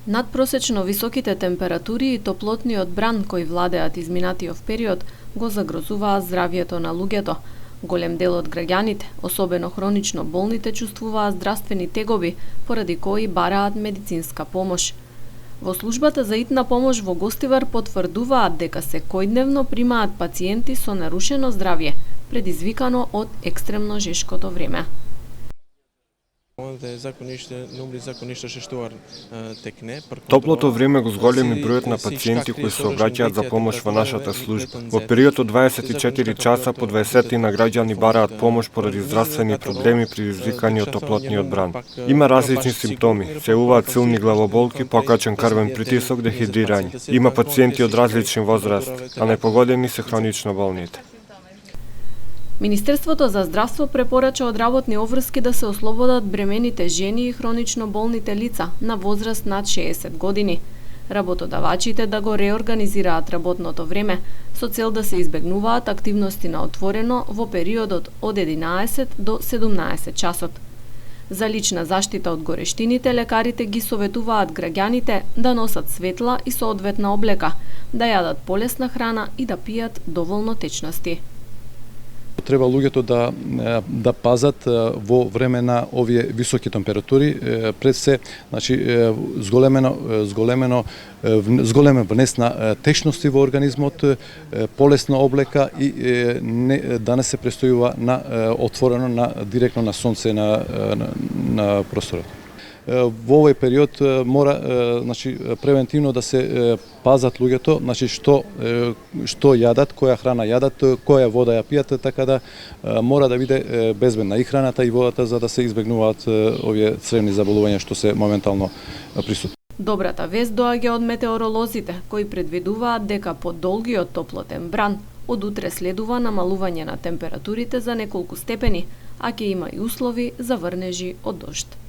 Надпросечно високите температури и топлотниот бран кои владеат изминатиот период го загрозуваат здравјето на луѓето. Голем дел од граѓаните, особено хронично болните, чувствуваат здравствени тегоби, поради кои бараат медицинска помош. Во службата за итна помош во Гостивар потврдуваат дека секојдневно примаат пациенти со нарушено здравје, предизвикано од екстремно жешкото време. Топлото време го зголеми бројот на пациенти кои се обраќаат за помош во нашата служба. Во период од 24 часа по 20 на граѓани бараат помош поради здравствени проблеми предизвикани од топлотниот бран. Има различни симптоми: се јавуваат силни главоболки, покачен крвен притисок, дехидрирање. Има пациенти од различни возраст, а најпогодени се хронично болните. Министерството за здравство препорача од работни обврски да се ослободат бремените жени и хронично болните лица на возраст над 60 години. Работодавачите да го реорганизираат работното време со цел да се избегнуваат активности на отворено во периодот од 11 до 17 часот. За лична заштита од горештините, лекарите ги советуваат граѓаните да носат светла и соодветна облека, да јадат полесна храна и да пијат доволно течности. Треба луѓето да пазат во време на овие високи температури, пред се, зголемен внес на течности во организмот, полесна облека и да не се престојува на отворено директно на сонце на просторот. Во овој период мора превентивно да се пазат луѓето, што јадат, која храна јадат, која вода ја пијат, така да мора да биде безбедна и храната и водата за да се избегнуваат овие цревни заболувања што се моментално присутни. Добрата вест доаѓа од метеоролозите, кои предвидуваат дека по долгиот топлотен бран од утре следува намалување на температурите за неколку степени, а ќе има и услови за врнежи од дожд.